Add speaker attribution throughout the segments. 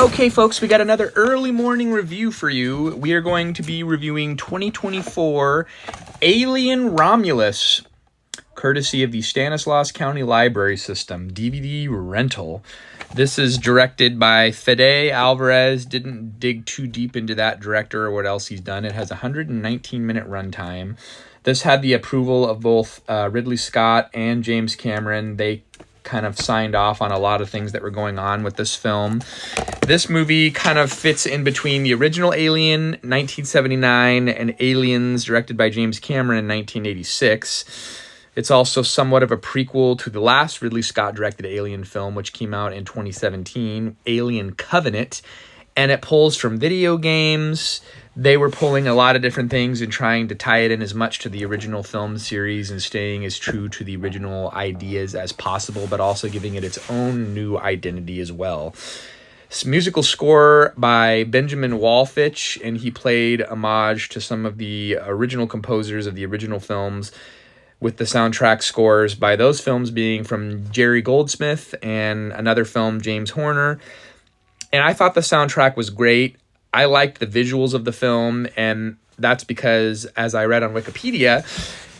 Speaker 1: Okay, folks, we got another early morning review for you. We are going to be reviewing 2024 Alien Romulus, courtesy of the Stanislaus County Library System, DVD rental. This is directed by Fede Alvarez. Didn't dig too deep into that director or what else he's done. It has a 119-minute runtime. This had the approval of both Ridley Scott and James Cameron. They kind of signed off on a lot of things that were going on with this film. This movie kind of fits in between the original Alien, 1979, and Aliens, directed by James Cameron in 1986. It's also somewhat of a prequel to the last Ridley Scott-directed Alien film, which came out in 2017, Alien Covenant, and it pulls from video games. They were pulling a lot of different things and trying to tie it in as much to the original film series and staying as true to the original ideas as possible, but also giving it its own new identity as well. It's musical score by Benjamin Wallfisch, and he played homage to some of the original composers of the original films, with the soundtrack scores by those films being from Jerry Goldsmith and another film, James Horner. And I thought the soundtrack was great. I liked the visuals of the film, and that's because, as I read on Wikipedia,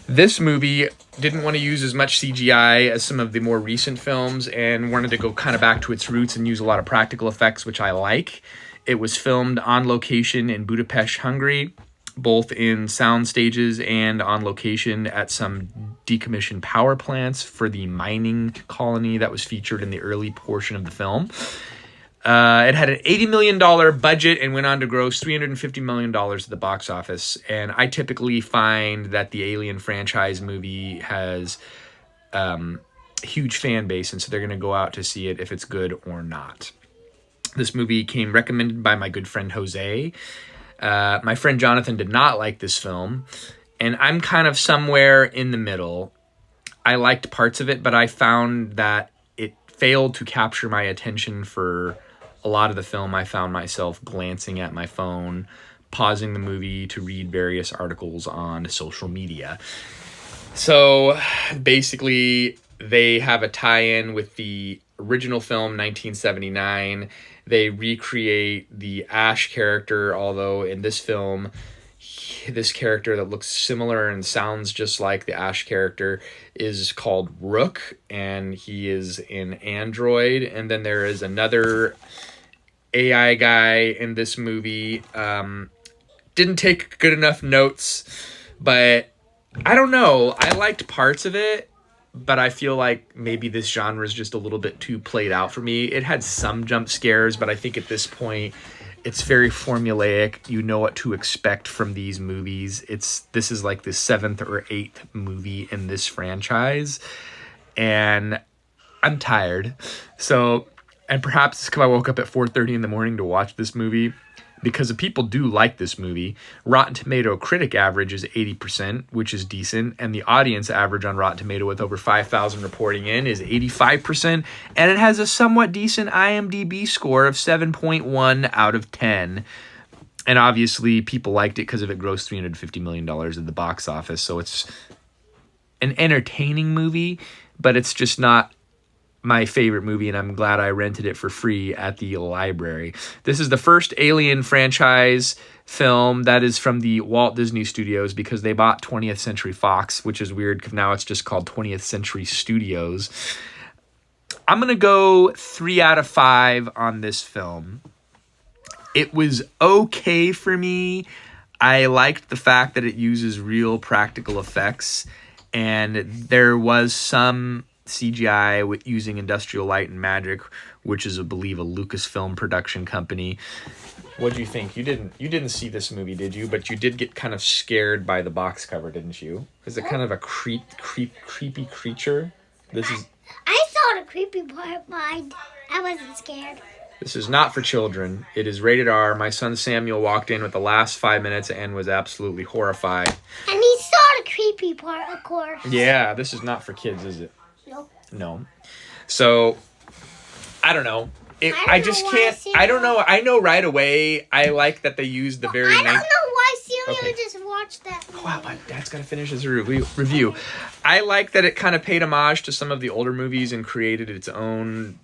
Speaker 1: this movie didn't want to use as much CGI as some of the more recent films and wanted to go kind of back to its roots and use a lot of practical effects, which I like. It was filmed on location in Budapest, Hungary, both in sound stages and on location at some decommissioned power plants for the mining colony that was featured in the early portion of the film. It had an $80 million budget and went on to gross $350 million at the box office. And I typically find that the Alien franchise movie has a huge fan base, and so they're going to go out to see it if it's good or not. This movie came recommended by my good friend Jose. My friend Jonathan did not like this film, and I'm kind of somewhere in the middle. I liked parts of it, but I found that it failed to capture my attention for a lot of the film. I found myself glancing at my phone, pausing the movie to read various articles on social media. So basically, they have a tie-in with the original film, 1979. They recreate the Ash character, although in this film, this character that looks similar and sounds just like the Ash character is called Rook, and he is an android. And then there is another AI guy in this movie. Didn't take good enough notes, but I don't know. I liked parts of it, but I feel like maybe this genre is just a little bit too played out for me. It had some jump scares, but I think at this point, it's very formulaic. You know what to expect from these movies. This is like the 7th or 8th movie in this franchise, and I'm tired. So, and perhaps it's because I woke up at 4:30 in the morning to watch this movie, because the people do like this movie. Rotten Tomato critic average is 80%, which is decent, and the audience average on Rotten Tomato with over 5,000 reporting in is 85%, and it has a somewhat decent IMDb score of 7.1 out of 10. And obviously, people liked it because of it grossed $350 million at the box office, so it's an entertaining movie, but it's just not my favorite movie, and I'm glad I rented it for free at the library. This is the first Alien franchise film that is from the Walt Disney Studios, because they bought 20th Century Fox, which is weird because now it's just called 20th Century Studios. I'm going to go 3 out of 5 on this film. It was okay for me. I liked the fact that it uses real practical effects, and there was some CGI with using Industrial Light and Magic, which is, I believe, a Lucasfilm production company. What do you think? You didn't see this movie, did you? But you did get kind of scared by the box cover, didn't you? Is it kind of a creepy creature?
Speaker 2: I saw the creepy part, but I wasn't scared.
Speaker 1: This is not for children. It is rated R. My son Samuel walked in with the last 5 minutes and was absolutely horrified.
Speaker 2: And he saw the creepy part, of course.
Speaker 1: Yeah, this is not for kids, is it?
Speaker 2: Nope.
Speaker 1: No. So, I don't know. I just can't. I don't know. I know right away. I like that they used the very.
Speaker 2: I don't know why Celia just watched that movie.
Speaker 1: Wow, but Dad's got to finish his review. I like that it kind of paid homage to some of the older movies and created its own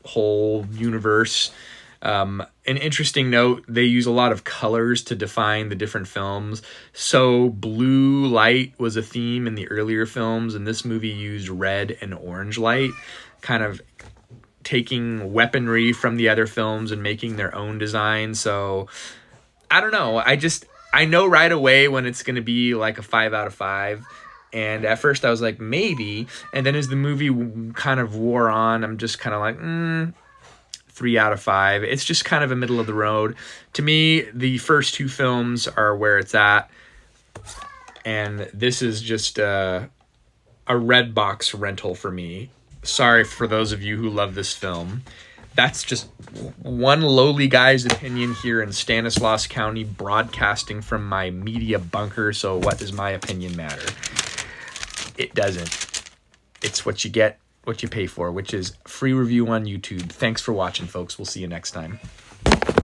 Speaker 1: whole universe. An interesting note, they use a lot of colors to define the different films. So blue light was a theme in the earlier films, and this movie used red and orange light, kind of taking weaponry from the other films and making their own design. So I don't know. I know right away when it's going to be like a 5 out of 5. And at first I was like, maybe. And then as the movie kind of wore on, I'm just kind of like, 3 out of 5. It's just kind of a middle of the road. To me, the first 2 films are where it's at. And this is just a red box rental for me. Sorry for those of you who love this film. That's just one lowly guy's opinion here in Stanislaus County, broadcasting from my media bunker. So what does my opinion matter? It doesn't. It's what you get, what you pay for, which is free review on YouTube. Thanks for watching, folks. We'll see you next time.